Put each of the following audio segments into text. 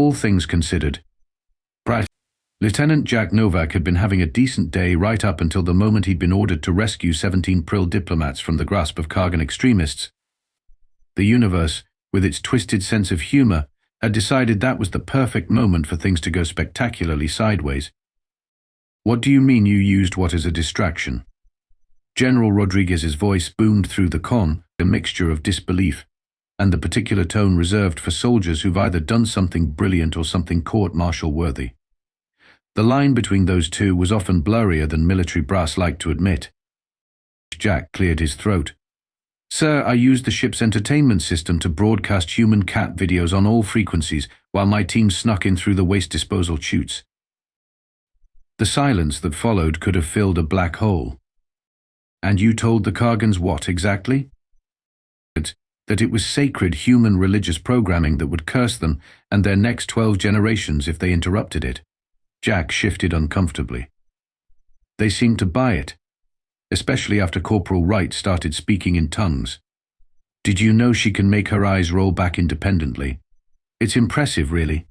All things considered. Lieutenant Jack Novak had been having a decent day right up until the moment he'd been ordered to rescue 17 Prill diplomats from the grasp of Kargan extremists. The universe, with its twisted sense of humor, had decided that was the perfect moment for things to go spectacularly sideways. What do you mean you used what as a distraction? General Rodriguez's voice boomed through the con, a mixture of disbelief, and the particular tone reserved for soldiers who've either done something brilliant or something court-martial worthy. The line between those two was often blurrier than military brass liked to admit. Jack cleared his throat. Sir, I used the ship's entertainment system to broadcast human cat videos on all frequencies while my team snuck in through the waste disposal chutes. The silence that followed could have filled a black hole. And you told the Kargans what exactly? That it was sacred human religious programming that would curse them and their next 12 generations if they interrupted it. Jack shifted uncomfortably. They seemed to buy it, especially after Corporal Wright started speaking in tongues. Did you know she can make her eyes roll back independently? It's impressive, really.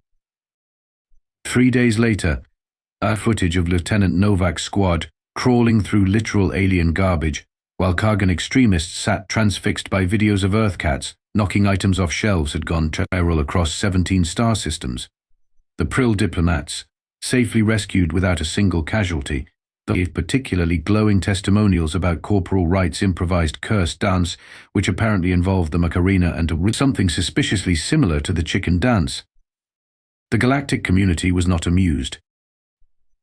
3 days later, footage of Lieutenant Novak's squad crawling through literal alien garbage, while Kargan extremists sat transfixed by videos of Earth cats knocking items off shelves, had gone viral across 17 star systems. The Prill diplomats, safely rescued without a single casualty, gave particularly glowing testimonials about Corporal Wright's improvised curse dance, which apparently involved the Macarena and something suspiciously similar to the chicken dance. The galactic community was not amused.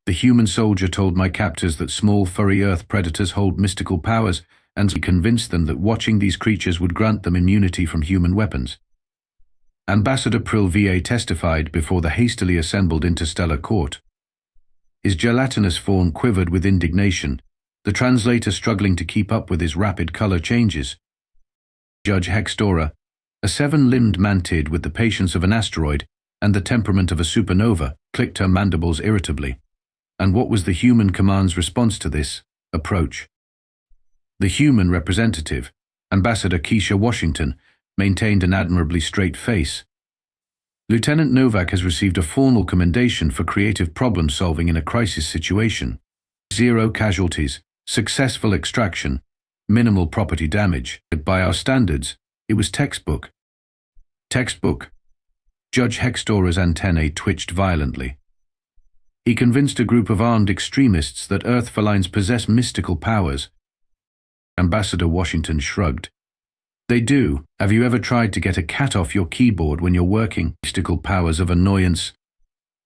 The human soldier told my captors that small furry Earth predators hold mystical powers, and convinced them that watching these creatures would grant them immunity from human weapons. Ambassador Prill VA testified before the hastily assembled Interstellar Court. His gelatinous form quivered with indignation, the translator struggling to keep up with his rapid color changes. Judge Hextora, a 7-limbed mantid with the patience of an asteroid and the temperament of a supernova, clicked her mandibles irritably. And what was the human command's response to this approach? The human representative, Ambassador Keisha Washington, maintained an admirably straight face. Lieutenant Novak has received a formal commendation for creative problem-solving in a crisis situation. 0 casualties, successful extraction, minimal property damage. By our standards, it was textbook. Textbook. Judge Hextora's antennae twitched violently. He convinced a group of armed extremists that Earth felines possess mystical powers. Ambassador Washington shrugged. They do. Have you ever tried to get a cat off your keyboard when you're working? Mystical powers of annoyance.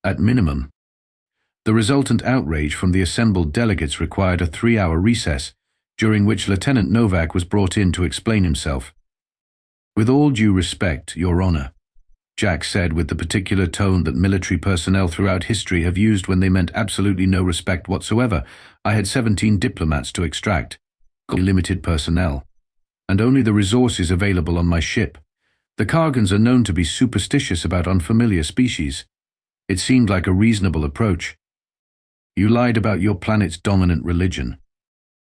At minimum. The resultant outrage from the assembled delegates required a 3-hour recess, during which Lieutenant Novak was brought in to explain himself. With all due respect, Your Honor, Jack said with the particular tone that military personnel throughout history have used when they meant absolutely no respect whatsoever, I had 17 diplomats to extract. Limited personnel. And only the resources available on my ship. The Kargans are known to be superstitious about unfamiliar species. It seemed like a reasonable approach. You lied about your planet's dominant religion.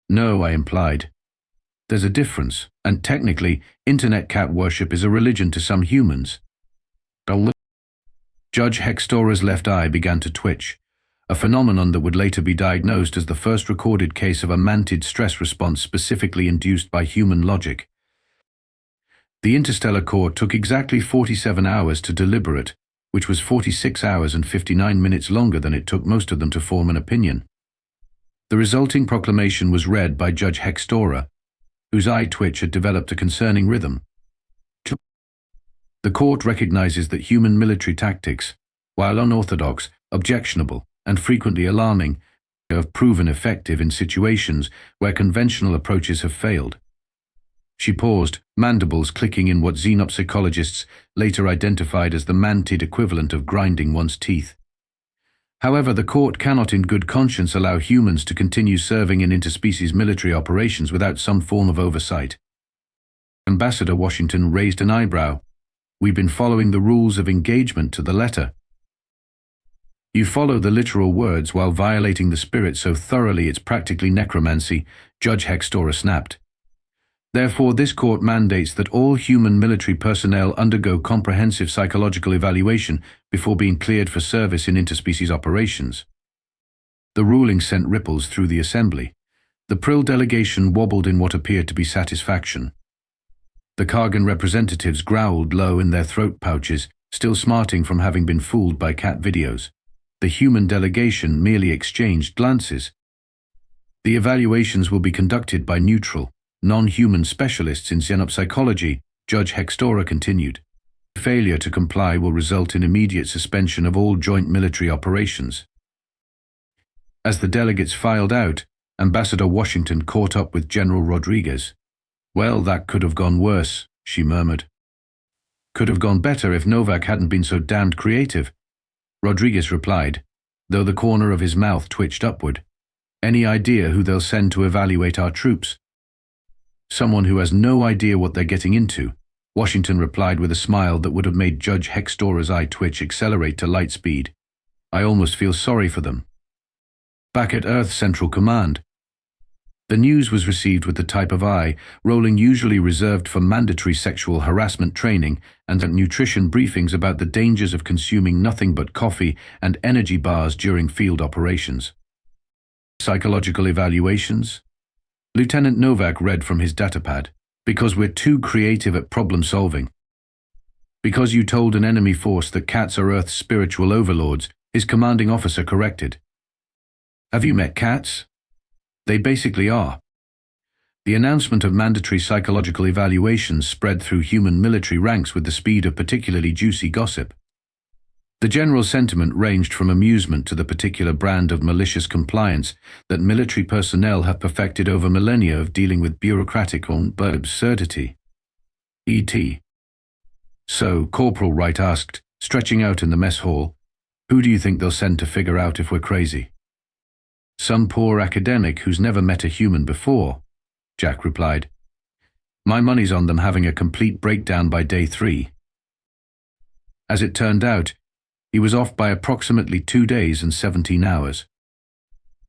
No, I implied. There's a difference, and technically, internet cat worship is a religion to some humans. Judge Hextora's left eye began to twitch, a phenomenon that would later be diagnosed as the first recorded case of a mantid stress response specifically induced by human logic. The Interstellar Court took exactly 47 hours to deliberate, which was 46 hours and 59 minutes longer than it took most of them to form an opinion. The resulting proclamation was read by Judge Hextora, whose eye twitch had developed a concerning rhythm. The court recognizes that human military tactics, while unorthodox, objectionable, and frequently alarming, have proven effective in situations where conventional approaches have failed. She paused, mandibles clicking in what xenopsychologists later identified as the mantid equivalent of grinding one's teeth. However, the court cannot in good conscience allow humans to continue serving in interspecies military operations without some form of oversight. Ambassador Washington raised an eyebrow. We've been following the rules of engagement to the letter. You follow the literal words while violating the spirit so thoroughly it's practically necromancy, Judge Hextora snapped. Therefore, this court mandates that all human military personnel undergo comprehensive psychological evaluation before being cleared for service in interspecies operations. The ruling sent ripples through the assembly. The Prill delegation wobbled in what appeared to be satisfaction. The Kargan representatives growled low in their throat pouches, still smarting from having been fooled by cat videos. The human delegation merely exchanged glances. The evaluations will be conducted by neutral, non-human specialists in xenopsychology, Judge Hextora continued. Failure to comply will result in immediate suspension of all joint military operations. As the delegates filed out, Ambassador Washington caught up with General Rodriguez. "Well, that could have gone worse," she murmured. "Could have gone better if Novak hadn't been so damned creative," Rodriguez replied, though the corner of his mouth twitched upward. "Any idea who they'll send to evaluate our troops?" "Someone who has no idea what they're getting into," Washington replied with a smile that would have made Judge Hextora's eye twitch accelerate to light speed. "I almost feel sorry for them." Back at Earth Central Command, the news was received with the type of eye rolling usually reserved for mandatory sexual harassment training and nutrition briefings about the dangers of consuming nothing but coffee and energy bars during field operations. Psychological evaluations? Lieutenant Novak read from his datapad. "Because we're too creative at problem solving. Because you told an enemy force that cats are Earth's spiritual overlords," his commanding officer corrected. "Have you met cats? They basically are." The announcement of mandatory psychological evaluations spread through human military ranks with the speed of particularly juicy gossip. The general sentiment ranged from amusement to the particular brand of malicious compliance that military personnel have perfected over millennia of dealing with bureaucratic absurdity. E.T. "So," Corporal Wright asked, stretching out in the mess hall, "who do you think they'll send to figure out if we're crazy?" "Some poor academic who's never met a human before," Jack replied. "My money's on them having a complete breakdown by day 3. As it turned out, he was off by approximately 2 days and 17 hours.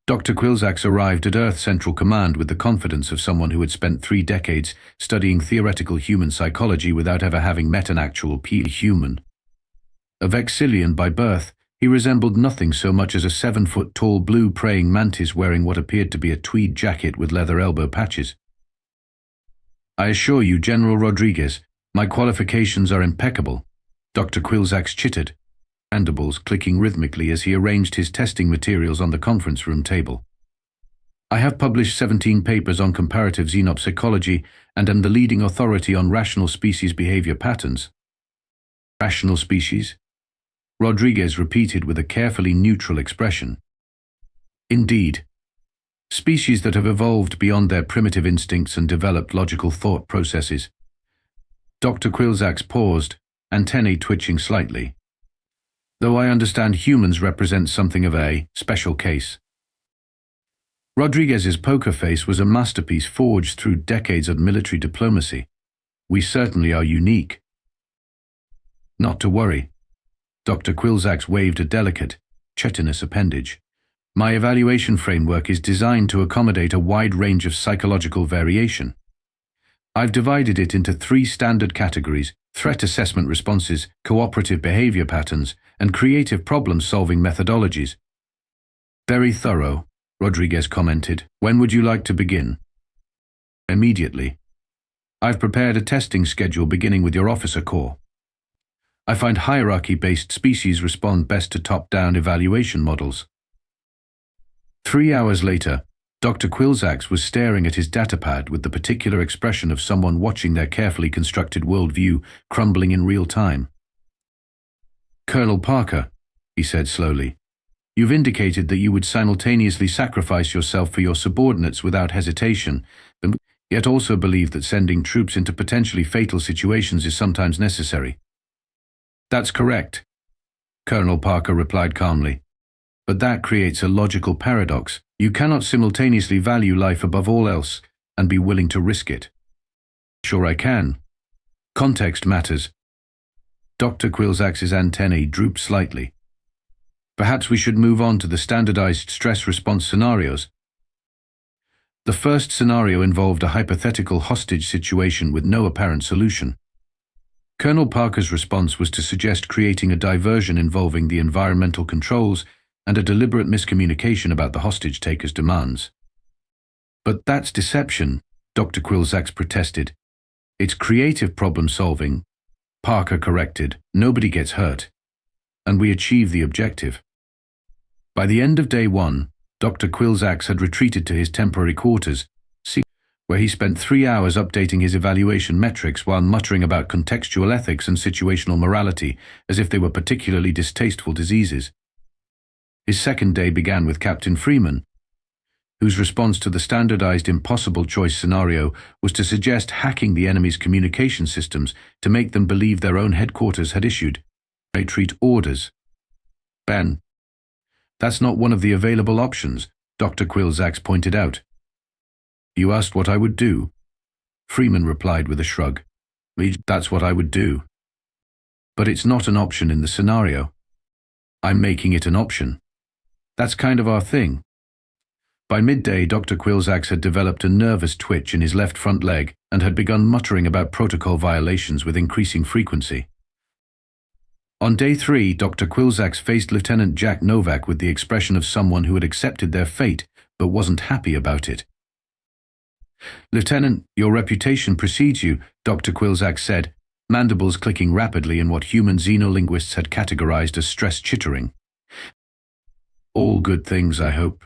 Dr. Quilzax arrived at Earth Central Command with the confidence of someone who had spent 3 decades studying theoretical human psychology without ever having met an actual human. A Vexillian by birth, he resembled nothing so much as a 7-foot-tall blue praying mantis wearing what appeared to be a tweed jacket with leather elbow patches. "I assure you, General Rodriguez, my qualifications are impeccable," Dr. Quilzax chittered, mandibles clicking rhythmically as he arranged his testing materials on the conference room table. "I have published 17 papers on comparative xenopsychology and am the leading authority on rational species behavior patterns." "Rational species?" Rodriguez repeated with a carefully neutral expression. "Indeed. Species that have evolved beyond their primitive instincts and developed logical thought processes." Dr. Quilzax paused, antennae twitching slightly. "Though I understand humans represent something of a special case." Rodriguez's poker face was a masterpiece forged through decades of military diplomacy. "We certainly are unique." "Not to worry." Dr. Quilzax waved a delicate, chitinous appendage. "My evaluation framework is designed to accommodate a wide range of psychological variation. I've divided it into 3 standard categories: threat assessment responses, cooperative behavior patterns, and creative problem-solving methodologies." "Very thorough," Rodriguez commented. "When would you like to begin?" "Immediately. I've prepared a testing schedule beginning with your officer corps. I find hierarchy-based species respond best to top-down evaluation models." 3 hours later, Dr. Quilzax was staring at his datapad with the particular expression of someone watching their carefully constructed worldview crumbling in real time. "Colonel Parker," he said slowly, "you've indicated that you would simultaneously sacrifice yourself for your subordinates without hesitation, and yet also believe that sending troops into potentially fatal situations is sometimes necessary." "That's correct," Colonel Parker replied calmly. "But that creates a logical paradox. You cannot simultaneously value life above all else and be willing to risk it." "Sure I can. Context matters." Dr. Quilzax's antennae drooped slightly. "Perhaps we should move on to the standardized stress response scenarios." The first scenario involved a hypothetical hostage situation with no apparent solution. Colonel Parker's response was to suggest creating a diversion involving the environmental controls and a deliberate miscommunication about the hostage-taker's demands. "But that's deception," Dr. Quilzax protested. "It's creative problem-solving," Parker corrected. "Nobody gets hurt. And we achieve the objective." By the end of day 1, Dr. Quilzax had retreated to his temporary quarters, where he spent 3 hours updating his evaluation metrics while muttering about contextual ethics and situational morality as if they were particularly distasteful diseases. His second day began with Captain Freeman, whose response to the standardized impossible choice scenario was to suggest hacking the enemy's communication systems to make them believe their own headquarters had issued retreat orders. "Ben, that's not one of the available options," Dr. Quilzax pointed out. "You asked what I would do," Freeman replied with a shrug. "That's what I would do. But it's not an option in the scenario. I'm making it an option. That's kind of our thing." By midday, Dr. Quilzax had developed a nervous twitch in his left front leg and had begun muttering about protocol violations with increasing frequency. On day 3, Dr. Quilzax faced Lieutenant Jack Novak with the expression of someone who had accepted their fate but wasn't happy about it. "Lieutenant, your reputation precedes you," Dr. Quilzax said, mandibles clicking rapidly in what human xenolinguists had categorized as stress chittering. "All good things, I hope,"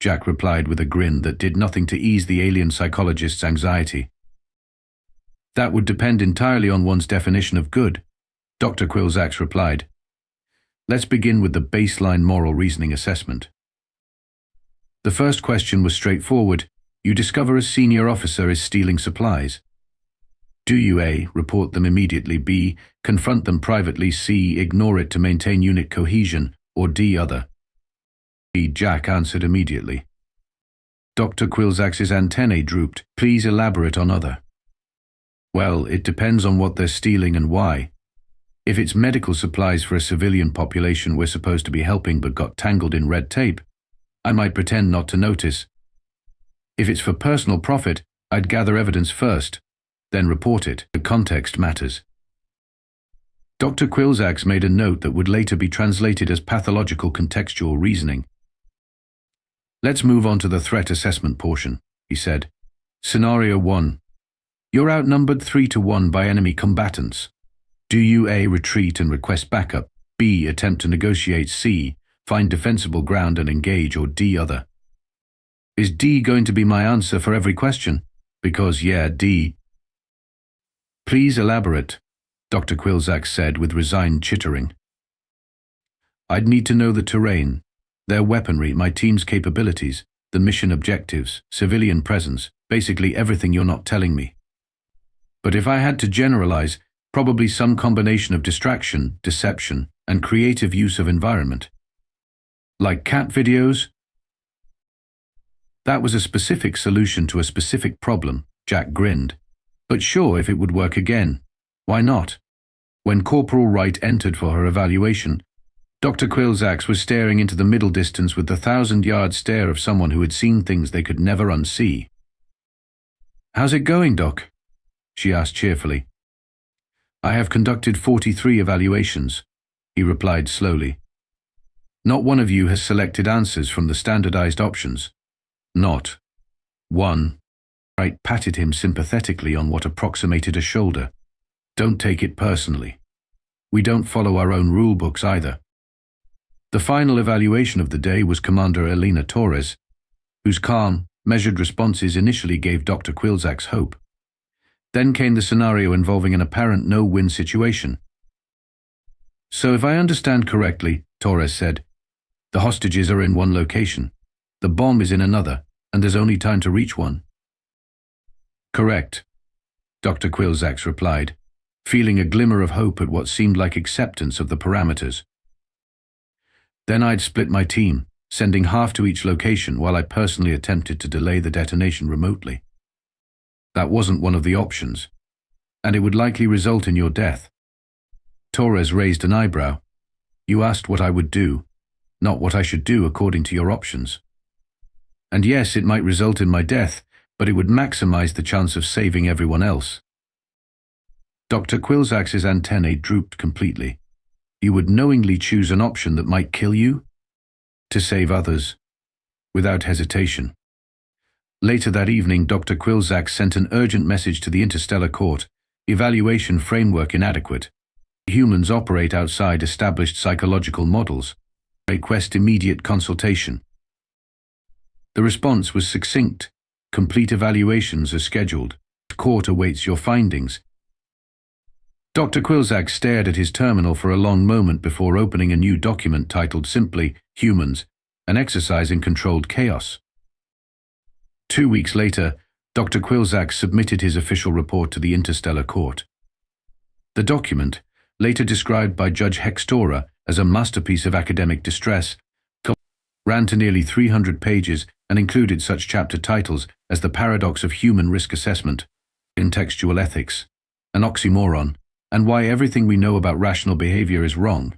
Jack replied with a grin that did nothing to ease the alien psychologist's anxiety. "That would depend entirely on one's definition of good," Dr. Quilzax replied. "Let's begin with the baseline moral reasoning assessment." The first question was straightforward. You discover a senior officer is stealing supplies. Do you A, report them immediately, B, confront them privately, C, ignore it to maintain unit cohesion, or D, other? B, Jack answered immediately. Dr. Quilzax's antennae drooped. "Please elaborate on other." "Well, it depends on what they're stealing and why. If it's medical supplies for a civilian population we're supposed to be helping but got tangled in red tape, I might pretend not to notice. If it's for personal profit, I'd gather evidence first, then report it. The context matters." Dr. Quilzax made a note that would later be translated as pathological contextual reasoning. "Let's move on to the threat assessment portion," he said. "Scenario 1. You're outnumbered 3-1 by enemy combatants. Do you A, retreat and request backup, B, attempt to negotiate, C, find defensible ground and engage, or D, other? Is D going to be my answer for every question? Because, yeah, D." "Please elaborate," Dr. Quilzax said with resigned chittering. "I'd need to know the terrain, their weaponry, my team's capabilities, the mission objectives, civilian presence, basically everything you're not telling me. But if I had to generalize, probably some combination of distraction, deception, and creative use of environment. Like cat videos?" That was a specific solution to a specific problem, Jack grinned. But sure, if it would work again. Why not? When Corporal Wright entered for her evaluation, Dr. Quilzax was staring into the middle distance with the 1,000-yard stare of someone who had seen things they could never unsee. "How's it going, Doc?" she asked cheerfully. "I have conducted 43 evaluations," he replied slowly. "Not one of you has selected answers from the standardized options. Not one." Wright patted him sympathetically on what approximated a shoulder. "Don't take it personally. We don't follow our own rule books either." The final evaluation of the day was Commander Elena Torres, whose calm, measured responses initially gave Dr. Quilzax hope. Then came the scenario involving an apparent no-win situation. "So if I understand correctly," Torres said, "the hostages are in one location. The bomb is in another, and there's only time to reach one." "Correct," Dr. Quilzax replied, feeling a glimmer of hope at what seemed like acceptance of the parameters. "Then I'd split my team, sending half to each location while I personally attempted to delay the detonation remotely. That wasn't one of the options, and it would likely result in your death." Torres raised an eyebrow. "You asked what I would do, not what I should do according to your options." And yes, it might result in my death, but it would maximize the chance of saving everyone else. Dr. Quilzax's antennae drooped completely. You would knowingly choose an option that might kill you? To save others. Without hesitation. Later that evening, Dr. Quilzax sent an urgent message to the Interstellar Court. Evaluation framework inadequate. Humans operate outside established psychological models. Request immediate consultation. The response was succinct. Complete evaluations are scheduled. Court awaits your findings. Dr. Quilzax stared at his terminal for a long moment before opening a new document titled simply, Humans, an exercise in controlled chaos. 2 weeks later, Dr. Quilzax submitted his official report to the Interstellar Court. The document, later described by Judge Hextora as a masterpiece of academic distress, ran to nearly 300 pages and included such chapter titles as The Paradox of Human Risk Assessment, Contextual Ethics, An Oxymoron, and Why Everything We Know About Rational Behavior is Wrong.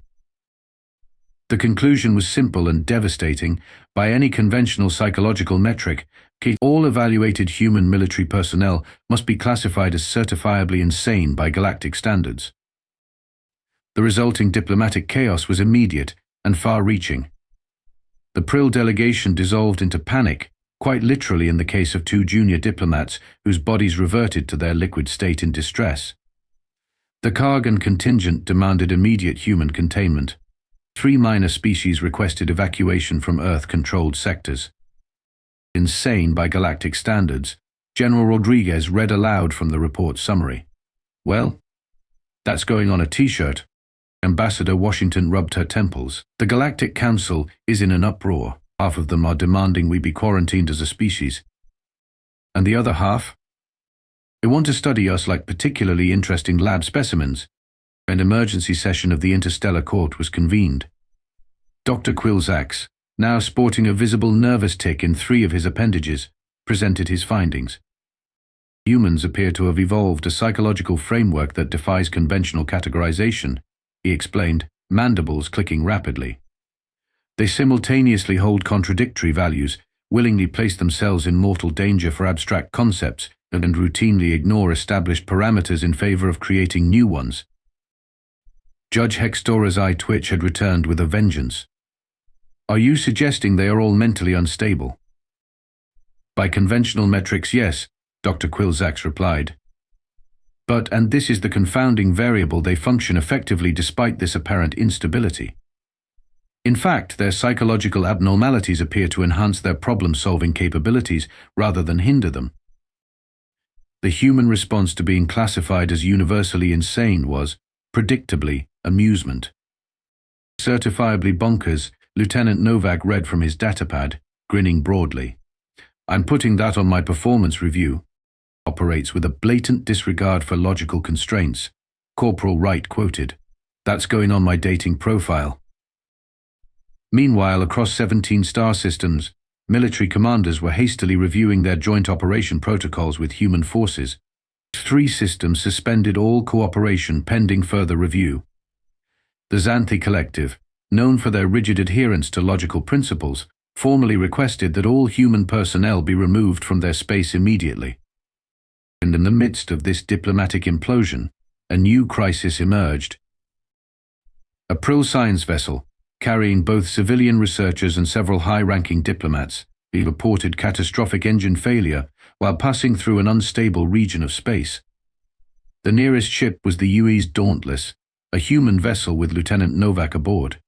The conclusion was simple and devastating. By any conventional psychological metric, all evaluated human military personnel must be classified as certifiably insane by galactic standards. The resulting diplomatic chaos was immediate and far-reaching. The Prill delegation dissolved into panic, quite literally in the case of 2 junior diplomats whose bodies reverted to their liquid state in distress. The Kargan contingent demanded immediate human containment. 3 minor species requested evacuation from Earth-controlled sectors. Insane by galactic standards, General Rodriguez read aloud from the report summary. Well, that's going on a t-shirt. Ambassador Washington rubbed her temples. The Galactic Council is in an uproar. Half of them are demanding we be quarantined as a species. And the other half? They want to study us like particularly interesting lab specimens. An emergency session of the Interstellar Court was convened. Dr. Quilzax, now sporting a visible nervous tic in 3 of his appendages, presented his findings. Humans appear to have evolved a psychological framework that defies conventional categorization, he explained, mandibles clicking rapidly. They simultaneously hold contradictory values, willingly place themselves in mortal danger for abstract concepts, and routinely ignore established parameters in favor of creating new ones. Judge Hextora's eye twitch had returned with a vengeance. Are you suggesting they are all mentally unstable? By conventional metrics, yes, Dr. Quilzax replied. But, and this is the confounding variable, they function effectively despite this apparent instability. In fact, their psychological abnormalities appear to enhance their problem-solving capabilities rather than hinder them. The human response to being classified as universally insane was, predictably, amusement. Certifiably bonkers, Lieutenant Novak read from his datapad, grinning broadly. I'm putting that on my performance review. Operates with a blatant disregard for logical constraints. Corporal Wright quoted. That's going on my dating profile. Meanwhile, across 17 star systems, military commanders were hastily reviewing their joint operation protocols with human forces. 3 systems suspended all cooperation pending further review. The Xanthi Collective, known for their rigid adherence to logical principles, formally requested that all human personnel be removed from their space immediately. And in the midst of this diplomatic implosion, a new crisis emerged. A Prill science vessel, carrying both civilian researchers and several high-ranking diplomats, reported catastrophic engine failure while passing through an unstable region of space. The nearest ship was the UE's Dauntless, a human vessel with Lieutenant Novak aboard.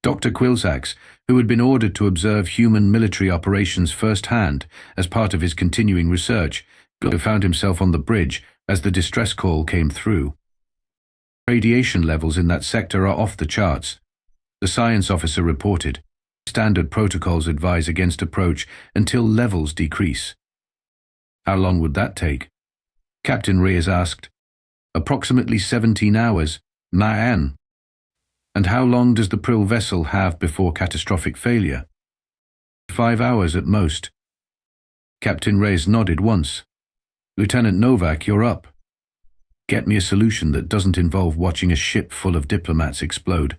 Dr. Quilzax, who had been ordered to observe human military operations firsthand as part of his continuing research, found himself on the bridge as the distress call came through. Radiation levels in that sector are off the charts, the science officer reported. Standard protocols advise against approach until levels decrease. How long would that take? Captain Reyes asked. Approximately 17 hours, ma'an. And how long does the Prill vessel have before catastrophic failure? 5 hours at most. Captain Reyes nodded once. Lieutenant Novak, you're up. Get me a solution that doesn't involve watching a ship full of diplomats explode.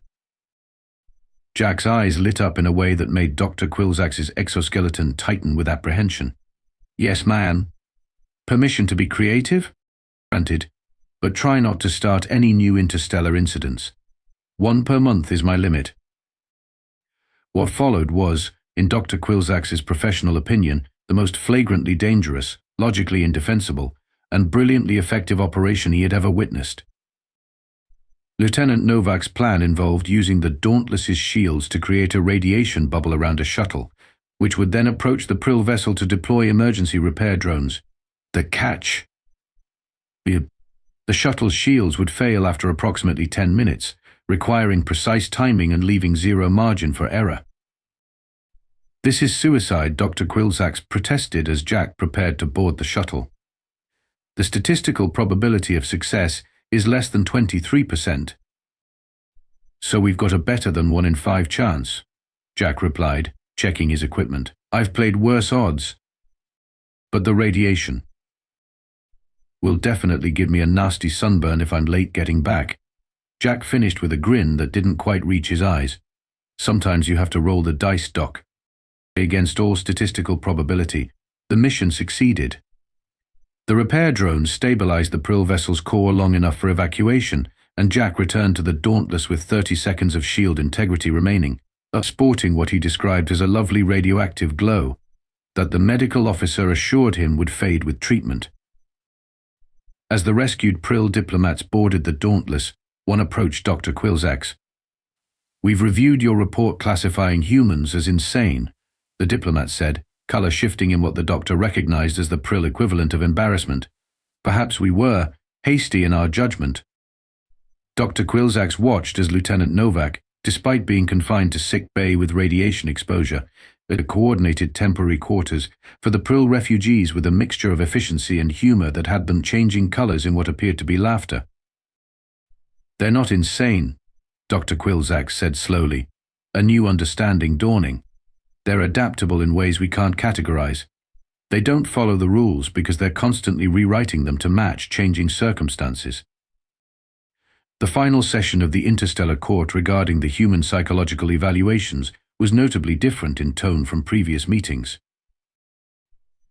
Jack's eyes lit up in a way that made Dr. Quillsax's exoskeleton tighten with apprehension. Yes, ma'am. Permission to be creative? Granted, but try not to start any new interstellar incidents. 1 per month is my limit. What followed was, in Dr. Quillsax's professional opinion, the most flagrantly dangerous, logically indefensible, and brilliantly effective operation he had ever witnessed. Lieutenant Novak's plan involved using the Dauntless's shields to create a radiation bubble around a shuttle, which would then approach the Prill vessel to deploy emergency repair drones. The catch. The shuttle's shields would fail after approximately 10 minutes, requiring precise timing and leaving zero margin for error. This is suicide, Dr. Quillsax protested as Jack prepared to board the shuttle. The statistical probability of success is less than 23%. So we've got a better than 1 in 5 chance, Jack replied, checking his equipment. I've played worse odds. But the radiation will definitely give me a nasty sunburn if I'm late getting back. Jack finished with a grin that didn't quite reach his eyes. Sometimes you have to roll the dice, Doc. Against all statistical probability, the mission succeeded. The repair drones stabilized the Prill vessel's core long enough for evacuation, and Jack returned to the Dauntless with 30 seconds of shield integrity remaining, sporting what he described as a lovely radioactive glow that the medical officer assured him would fade with treatment. As the rescued Prill diplomats boarded the Dauntless, one approached Dr. Quillsax. "We've reviewed your report classifying humans as insane," the diplomat said, color shifting in what the doctor recognized as the Prill equivalent of embarrassment. "Perhaps we were hasty in our judgment." Dr. Quillsax watched as Lieutenant Novak, despite being confined to sick bay with radiation exposure, had coordinated temporary quarters for the Prill refugees with a mixture of efficiency and humor that had them changing colors in what appeared to be laughter. "They're not insane," Dr. Quillsax said slowly, a new understanding dawning. "They're adaptable in ways we can't categorize. They don't follow the rules because they're constantly rewriting them to match changing circumstances." The final session of the Interstellar Court regarding the human psychological evaluations was notably different in tone from previous meetings.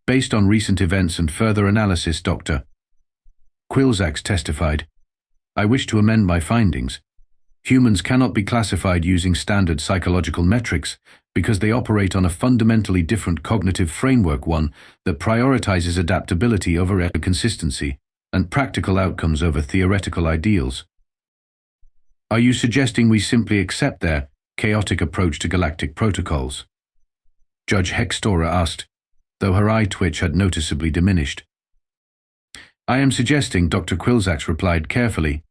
"Based on recent events and further analysis, Dr. Quillsax testified, I wish to amend my findings. Humans cannot be classified using standard psychological metrics because they operate on a fundamentally different cognitive framework, one that prioritizes adaptability over consistency and practical outcomes over theoretical ideals. Are you suggesting we simply accept their chaotic approach to galactic protocols?" Judge Hextora asked, though her eye twitch had noticeably diminished. "I am suggesting," Dr. Quillsax replied carefully,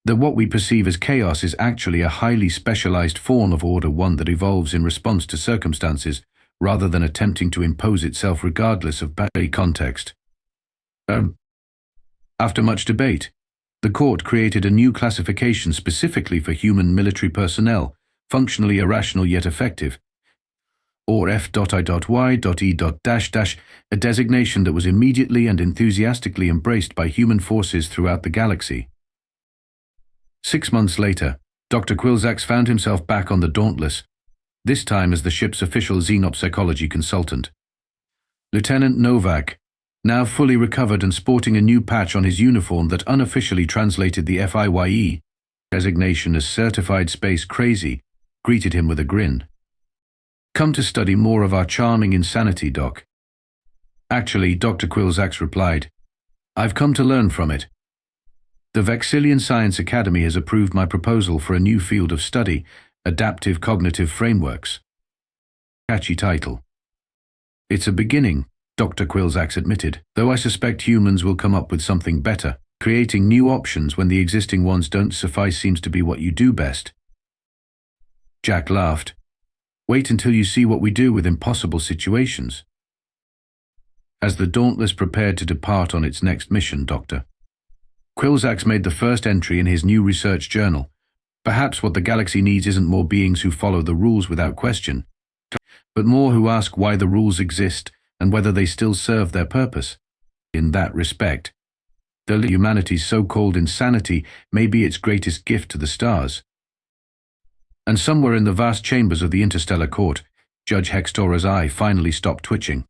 "that what we perceive as chaos is actually a highly specialized form of order, one that evolves in response to circumstances rather than attempting to impose itself regardless of body context." After much debate, the court created a new classification specifically for human military personnel, functionally irrational yet effective, or F.I.Y.E. a designation that was immediately and enthusiastically embraced by human forces throughout the galaxy. 6 months later, Dr. Quillsax found himself back on the Dauntless, this time as the ship's official xenopsychology consultant. Lieutenant Novak, now fully recovered and sporting a new patch on his uniform that unofficially translated the FIYE designation as Certified Space Crazy, greeted him with a grin. "Come to study more of our charming insanity, Doc." "Actually," Dr. Quillsax replied, "I've come to learn from it. The Vexillian Science Academy has approved my proposal for a new field of study, adaptive cognitive frameworks." Catchy title. "It's a beginning," Dr. Quillsax admitted, "though I suspect humans will come up with something better. Creating new options when the existing ones don't suffice seems to be what you do best." Jack laughed. "Wait until you see what we do with impossible situations." As the Dauntless prepared to depart on its next mission, Dr. Quillsax made the first entry in his new research journal. Perhaps what the galaxy needs isn't more beings who follow the rules without question, but more who ask why the rules exist and whether they still serve their purpose. In that respect, humanity's so-called insanity may be its greatest gift to the stars. And somewhere in the vast chambers of the Interstellar Court, Judge Hextora's eye finally stopped twitching.